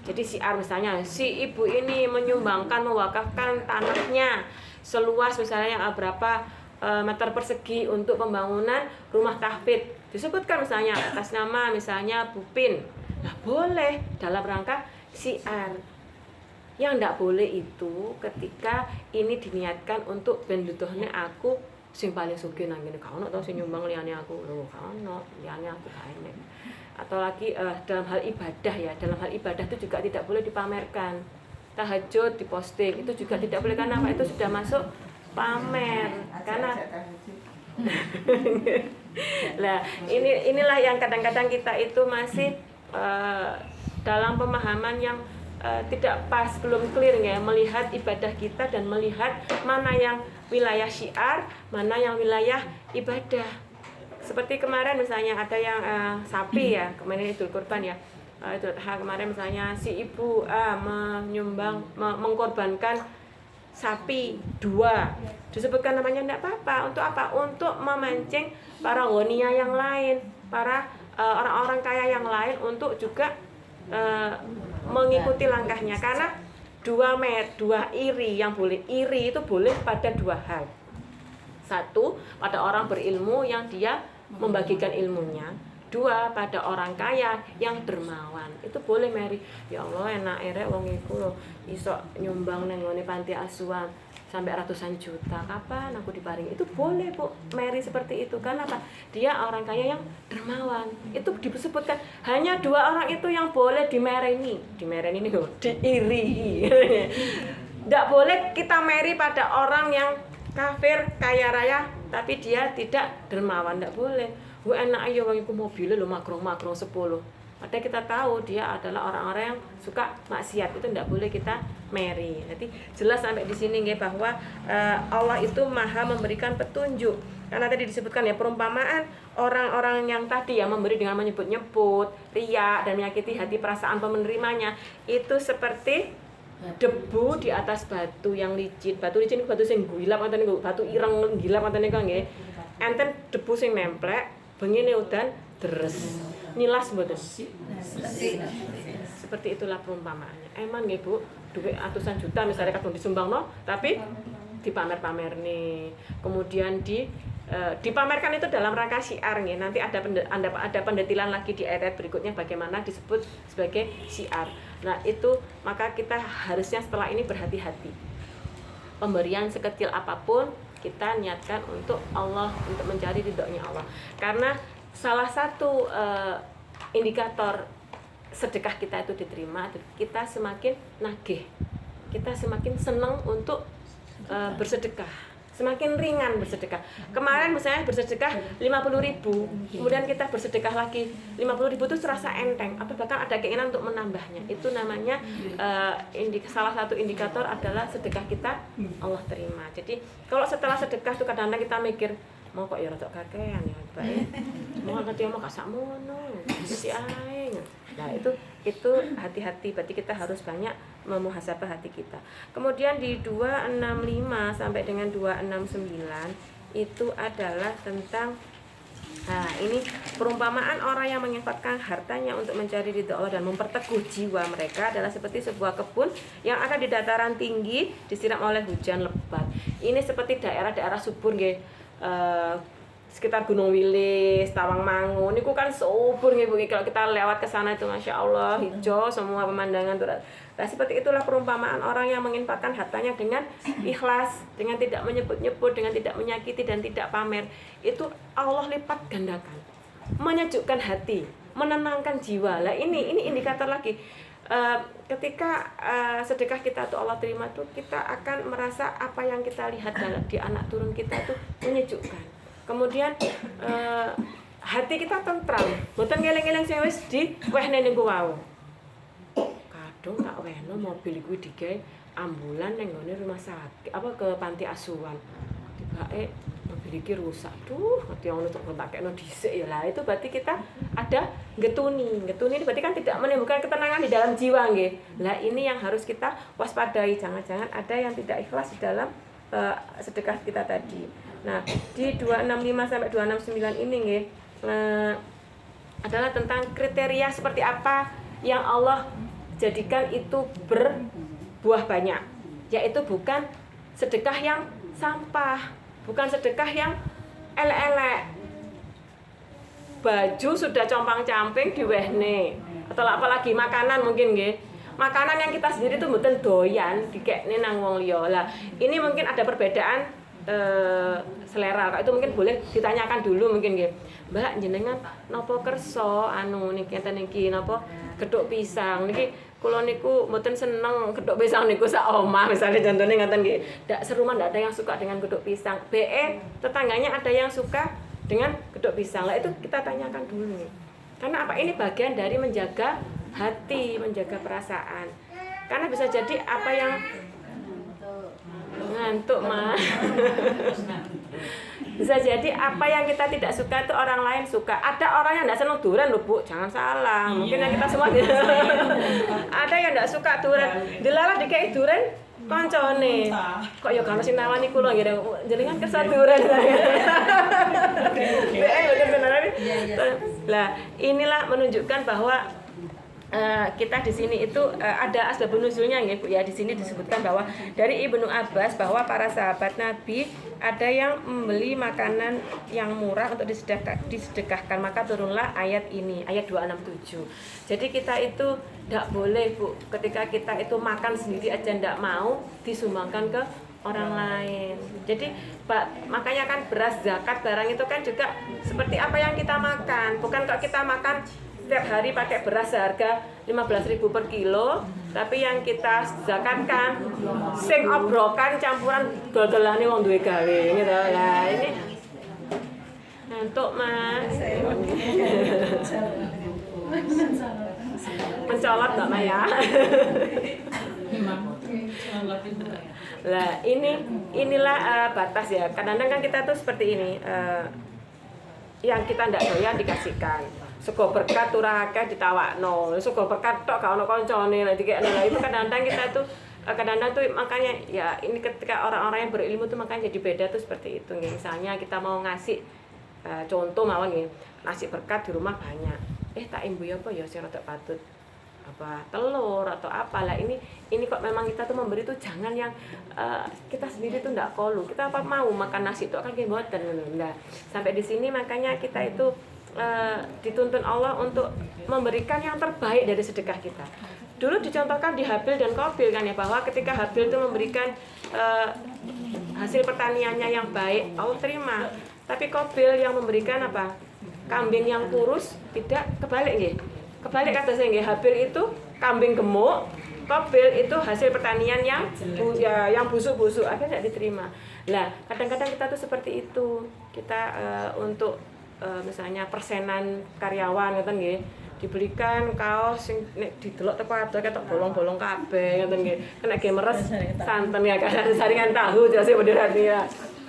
Jadi syiar misalnya si ibu ini menyumbangkan, mewakafkan tanahnya seluas misalnya berapa meter persegi untuk pembangunan rumah tahfidz. Disebutkan misalnya atas nama misalnya Bupin. Nah boleh dalam rangka syiar. Yang tidak boleh itu ketika ini diniatkan untuk bendutuhnya aku sing paling sugih nang ngene, gak ono to sing nyumbang liyane aku. Lho, gak ono, liyane aku gak enek. Atau lagi dalam hal ibadah ya, dalam hal ibadah itu juga tidak boleh dipamerkan. Tahajud diposting itu juga tidak boleh, karena apa? Itu sudah masuk pamer. Karena lah inilah yang kadang-kadang kita itu masih dalam pemahaman yang tidak pas, belum clear ya, melihat ibadah kita dan melihat mana yang wilayah syiar, mana yang wilayah ibadah. Seperti kemarin misalnya ada yang sapi ya, kemarin Idul Kurban ya, Idul Adha kemarin misalnya si ibu mengkorbankan sapi 2, disebutkan namanya tidak apa-apa. Untuk apa? Untuk memancing para ghonia yang lain, para orang-orang kaya yang lain untuk juga mengikuti langkahnya. Karena dua iri yang boleh, iri itu boleh pada 2 hal. 1, pada orang berilmu yang dia membagikan ilmunya. 2, pada orang kaya yang dermawan. Itu boleh meri. Ya Allah enak erek wong iku lho iso nyumbang nang ngene panti asuhan sampai ratusan juta. Kapan aku diparingi? Itu boleh Bu meri seperti itu. Karena apa? Dia orang kaya yang dermawan. Itu disebutkan hanya 2 orang itu yang boleh dimereni. Dimereni nih diiri. Tidak boleh kita meri pada orang yang kafir kaya raya tapi dia tidak dermawan. Tidak boleh. Enak aja wong iku mobilnya lo makro 10. Padahal kita tahu dia adalah orang-orang yang suka maksiat, itu tidak boleh kita meri. Jadi jelas sampai di sini nggih bahwa Allah itu Maha memberikan petunjuk. Karena tadi disebutkan ya perumpamaan orang-orang yang tadi yang memberi dengan menyebut-nyebut, riya dan menyakiti hati perasaan penerimanya itu seperti debu di atas batu yang licin. Batu licin itu batu sing gilap ngoten niku, batu ireng gilap ngoten niku nggih. Enten debu sing nemplek, bengine udan deres. Nilas mboten. Seperti itulah perumpamaannya. Emang nggih Bu, duit ratusan juta misalnya kadung disumbangno, tapi dipamer-pamer nih. Kemudian dipamerkan itu dalam rangka syiar nih. Nanti ada pendetilan lagi di ayat berikutnya bagaimana disebut sebagai syiar. Nah, itu maka kita harusnya setelah ini berhati-hati. Pemberian sekecil apapun kita niatkan untuk Allah, untuk mencari ridhonya Allah. Karena salah satu indikator sedekah kita itu diterima, kita semakin nagih, kita semakin senang untuk bersedekah, semakin ringan bersedekah. Kemarin misalnya bersedekah 50.000, kemudian kita bersedekah lagi 50.000 itu terasa enteng, atau bahkan ada keinginan untuk menambahnya. Itu namanya salah satu indikator adalah sedekah kita Allah terima. Jadi kalau setelah sedekah itu kadang-kadang kita mikir, mau kok ya rada kakean ya bae mau ngerti mau gak sakmono mesti ae. Nah itu hati-hati, berarti kita harus banyak memuhasabah hati kita. Kemudian di 265 sampai dengan 269 itu adalah tentang ini perumpamaan orang yang menginfakkan hartanya untuk mencari ridha Allah dan memperteguh jiwa mereka adalah seperti sebuah kebun yang ada di dataran tinggi disiram oleh hujan lebat. Ini seperti daerah-daerah subur nggih. Sekitar Gunung Wilis, Tawangmangu, niku kan subur nggih Bu. Kalau kita lewat ke sana itu Masya Allah hijau semua pemandangan tuh. Nah, seperti itulah perumpamaan orang yang menginfakkan hartanya dengan ikhlas, dengan tidak menyebut-nyebut, dengan tidak menyakiti dan tidak pamer. Itu Allah lipat gandakan. Menyejukkan hati, menenangkan jiwa. Lah ini indikator lagi. Ketika sedekah kita tuh Allah terima tuh, kita akan merasa apa yang kita lihat di anak turun kita tuh menyejukkan. Kemudian hati kita tentram, mboten ngeleng-eleng sing wis diwehne niku wau. Kadung tak wehno mobil kuwi digawe ambulan ning ngene rumah sakit apa ke panti asuhan. Tibake mobil iki rusak. Duh, ngerti ngono tok takekno dhisik ya. Lah itu berarti kita ada getuni. Getuni ini berarti kan tidak menimbulkan ketenangan di dalam jiwa nggih. Lah ini yang harus kita waspadai, jangan-jangan ada yang tidak ikhlas di dalam sedekah kita tadi. Nah, di 265 sampai 269 ini nggih adalah tentang kriteria seperti apa yang Allah jadikan itu berbuah banyak. Yaitu bukan sedekah yang sampah, bukan sedekah yang elek-elek. Baju sudah compang-camping diwehne. Atau apalagi makanan mungkin nggih. Makanan yang kita sendiri tuh mboten doyan dikekne nang wong liya. Lah, ini mungkin ada perbedaan selera. Kak itu mungkin boleh ditanyakan dulu mungkin nggih. Mbak jenengan napa kersa anu niki enten niki napa gethuk pisang niki kula niku mboten seneng gethuk pisang niku sak omah misalnya contohnya ngaten nggih. Ndak serumah ndak ada yang suka dengan gethuk pisang. BE tetangganya ada yang suka dengan gethuk pisang. Lah itu kita tanyakan dulu. Karena apa? Ini bagian dari menjaga hati, menjaga perasaan. Karena bisa jadi apa yang ngantuk Mas. Bisa jadi apa yang kita tidak suka itu orang lain suka. Ada orang yang tidak senang durian loh Bu, jangan salah. Mungkin yang kita semua ada yang tidak suka durian. Dilalah dikei durian koncone. Kok ya kan sing nawani kula nggih jenengan kersa durian. Lah, inilah menunjukkan bahwa kita di sini itu ada asbabun nuzulnya nggih Bu ya. Di sini disebutkan bahwa dari Ibnu Abbas bahwa para sahabat Nabi ada yang membeli makanan yang murah untuk disedekahkan, maka turunlah ayat ini, ayat 267. Jadi kita itu tidak boleh Bu, ketika kita itu makan sendiri aja tidak mau disumbangkan ke orang lain. Jadi makanya kan beras zakat barang itu kan juga seperti apa yang kita makan. Bukan kok kita makan setiap hari pakai beras seharga 15.000 per kilo, tapi yang kita zakatkan sing obrokan campuran dodolane wong duwe gawe gitu. Lah ini ngantuk Mas. Mencolot enggak Maya? Lah inilah batas ya. Kadang-kadang kan kita tuh seperti ini, yang kita ndak doyan dikasihkan. Sego berkat ora akeh ditawakno. Sego berkat tok gak ono koncone nek dikekno. Lah itu kadang-kadang kita tuh makanya ya ini ketika orang-orang yang berilmu tuh makanya jadi beda tuh seperti itu nggih. Misalnya kita mau ngasih contoh mawon nggih, nasi berkat di rumah banyak. Tak imbu apa ya sing rada patut apa telur atau apalah ini kok memang kita tuh memberi tuh jangan yang kita sendiri tuh ndak kolu. Kita apa mau makan nasi tuh kan nggih mboten ngono. Nah, sampai di sini makanya kita itu dituntun Allah untuk memberikan yang terbaik dari sedekah kita. Dulu dicontohkan di Habil dan Qabil kan ya, bahwa ketika Habil itu memberikan hasil pertaniannya yang baik, Allah terima. Tapi Qabil yang memberikan apa? Kambing yang kurus, tidak kebalik nggih. Kebalik kata saya nggih, Habil itu kambing gemuk, Qabil itu hasil pertanian yang busuk-busuk, akhirnya tidak diterima. Lah, kadang-kadang kita tuh seperti itu. Kita untuk misalnya persenan karyawan ngoten nggih, dibelikan kaos sing nek didelok teko ado ketok bolong-bolong kabeh ngoten nggih. Kena ge meres santen ya kan saringan tahu jase moderat ya.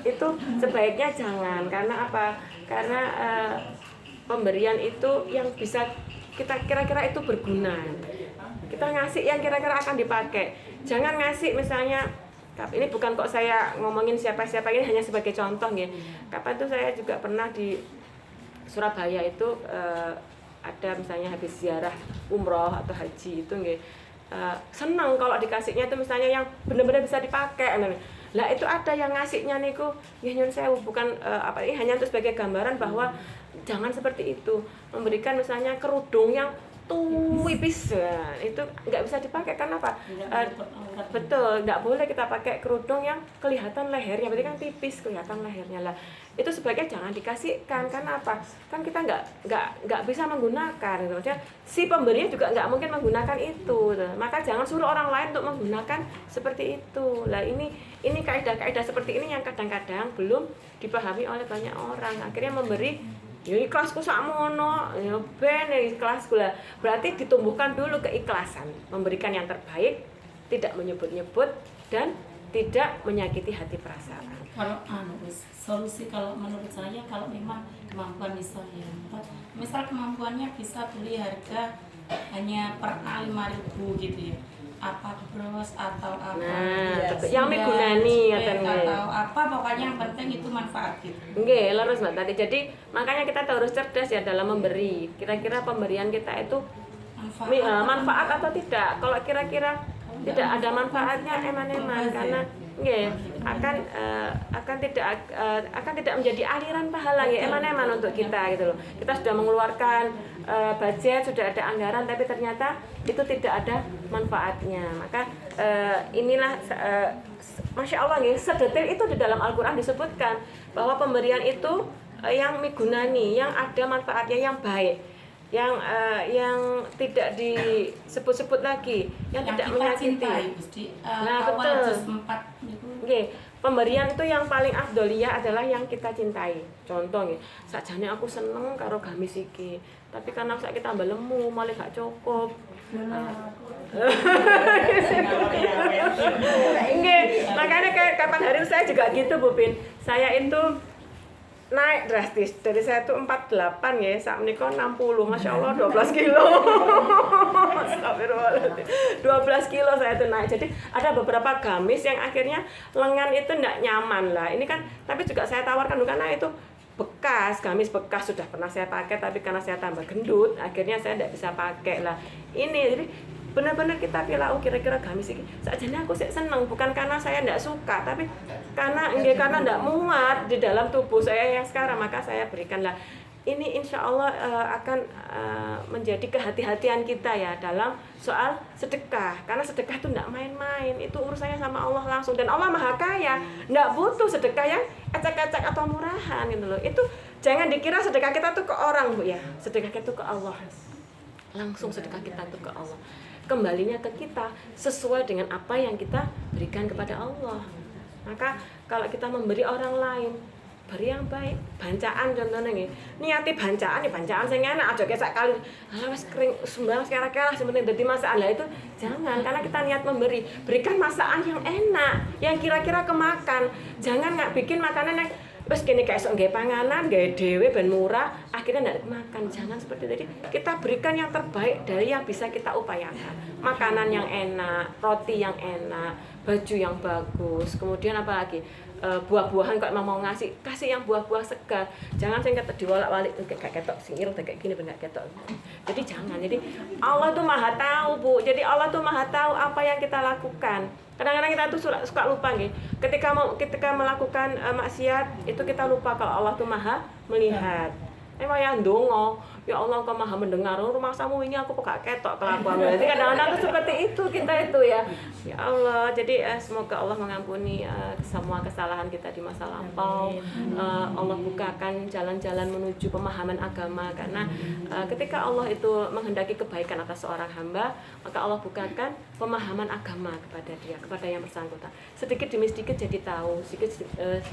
itu sebaiknya jangan. Karena apa? Karena pemberian itu yang bisa kita kira-kira itu berguna. Kita ngasih yang kira-kira akan dipakai. Jangan ngasih misalnya, ini bukan kok saya ngomongin siapa-siapa, ini hanya sebagai contoh ya. Kapan tuh saya juga pernah di Surabaya itu ada misalnya habis ziarah umroh atau haji itu nggih. Senang kalau dikasihnya itu misalnya yang benar-benar bisa dipakai. Lah itu ada yang ngasihnya niku nggih nyun sewu, bukan ini hanya untuk sebagai gambaran bahwa jangan seperti itu. Memberikan misalnya kerudung yang tipis, itu nggak bisa dipakai. Karena apa? Betul, nggak boleh kita pakai kerudung yang kelihatan lehernya, berarti kan tipis kelihatan lehernya. Lah itu sebaiknya jangan dikasihkan. Karena apa? Kan kita nggak bisa menggunakan, gitu. Maksudnya si pemberinya juga nggak mungkin menggunakan itu, gitu. Maka jangan suruh orang lain untuk menggunakan seperti itu. Lah ini kaidah-kaidah seperti ini yang kadang-kadang belum dipahami oleh banyak orang. Akhirnya memberi ya ikhlasku sakmono, ya ben ikhlasku lah. Berarti ditumbuhkan dulu keikhlasan, memberikan yang terbaik, tidak menyebut-nyebut dan tidak menyakiti hati perasaan. Kalau solusi kalau menurut saya, kalau memang kemampuan misalnya, misal kemampuannya bisa beli harga hanya per 5.000 gitu ya, apa bros atau apa yang migunani atau apa, pokoknya yang penting itu manfaat gitu. Nggih, leres Mbak tadi. Jadi makanya kita harus cerdas ya dalam memberi. Kira-kira pemberian kita itu manfaat atau tidak. Kalau kira-kira tidak ada manfaatnya, eman-eman, karena nggih akan tidak menjadi aliran pahala ya, eman-eman untuk kita gitu loh. Kita sudah mengeluarkan budget, sudah ada anggaran, tapi ternyata itu tidak ada manfaatnya. Maka inilah Masya Allah nih, sedetail itu di dalam Al-Quran disebutkan bahwa pemberian itu yang migunani, yang ada manfaatnya, yang baik, yang tidak disebut-sebut lagi, yang tidak menyakiti. Nah betul. Okay. Pemberian itu yang paling afdoliyah adalah yang kita cintai. Contoh nih, sakjane aku seneng karo gamis iki, tapi karena saiki tambah lemu, malah gak cukup. Nggih, makanya kapan hari saya juga gitu Bu Pin. Saya itu naik drastis dari saya itu 48 ya, saat menikah 60, Masya Allah 12 kilo. Astagfirullahaladzim, 12 kilo saya itu naik. Jadi ada beberapa gamis yang akhirnya lengan itu tidak nyaman lah. Ini kan, tapi juga saya tawarkan karena itu bekas, gamis bekas sudah pernah saya pakai, tapi karena saya tambah gendut, akhirnya saya tidak bisa pakai lah. Ini jadi benar-benar kita pilih, oh kira-kira gamis ini sakjane aku sih seneng, bukan karena saya tidak suka, tapi karena tidak muat di dalam tubuh saya yang sekarang, maka saya berikanlah. Ini insya Allah akan menjadi kehati-hatian kita ya dalam soal sedekah, karena sedekah itu tidak main-main, itu urusannya sama Allah langsung, dan Allah Maha Kaya, tidak butuh sedekah yang acak-acak atau murahan gitu loh. Itu jangan dikira sedekah kita tuh ke orang Bu ya, sedekah kita tuh ke Allah, langsung sedekah kita tuh ke Allah, kembalinya ke kita sesuai dengan apa yang kita berikan kepada Allah. Maka kalau kita memberi orang lain, beri yang baik. Bancaan contohnya nih, niati bancaan nih, bancaan sing enak, aja kesak kali wis kering sembarang sekara-kara sebenarnya dadi masakan. Lah itu jangan, karena kita niat memberi, berikan masakan yang enak, yang kira-kira kemakan. Jangan nggak bikin makanan yang wes kene kayak sok nggih panganan, nggih dhewe ben murah, akhirnya ndak makan. Jangan seperti itu. Jadi kita berikan yang terbaik dari yang bisa kita upayakan. Makanan yang enak, roti yang enak, baju yang bagus, kemudian apa lagi? Buah-buahan kalau mau ngasih, kasih yang buah-buah segar. Jangan sing ketok diwalak-walik kayak ketok sing ireng kayak gini benar ketok. Jadi jangan. Jadi Allah tuh Maha tahu, Bu. Jadi Allah tuh Maha tahu apa yang kita lakukan. Kadang-kadang kita tuh suka lupa nih. Ketika melakukan maksiat itu kita lupa kalau Allah tuh Maha melihat. Emang yang ndonga, ya Allah Engkau Maha mendengar. Rumah samu ini aku pekak ketok kelakuan. Jadi kadang-kadang tuh seperti itu kita itu ya. Ya Allah, jadi semoga Allah mengampuni semua kesalahan kita di masa lampau. Allah bukakan jalan-jalan menuju pemahaman agama, karena ketika Allah itu menghendaki kebaikan atas seorang hamba, maka Allah bukakan pemahaman agama kepada dia, kepada yang bersangkutan. Sedikit demi sedikit jadi tahu, sedikit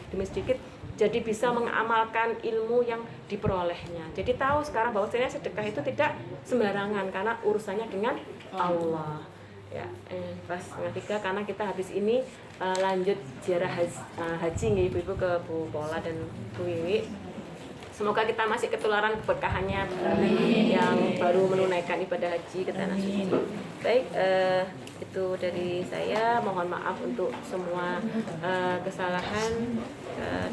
demi sedikit jadi bisa mengamalkan ilmu yang diperolehnya. Jadi tahu sekarang bahwa sedekah itu tidak sembarangan, karena urusannya dengan Allah. ya pas setengah 3 karena kita habis ini lanjut ziarah haji nih ibu-ibu ke Bu Pola dan Bu Wiwi. Semoga kita masih ketularan keberkahannya yang baru menunaikan ibadah haji ke tanah suci. Baik, itu dari saya. Mohon maaf untuk semua kesalahan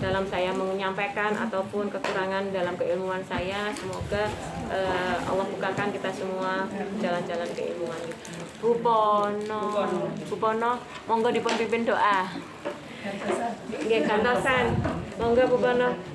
dalam saya menyampaikan ataupun kekurangan dalam keilmuan saya. Semoga Allah bukakan kita semua jalan-jalan keilmuan. Bu Pono, monggo dipun pimpin doa. Nggih, gantosan. Monggo Bu Pono.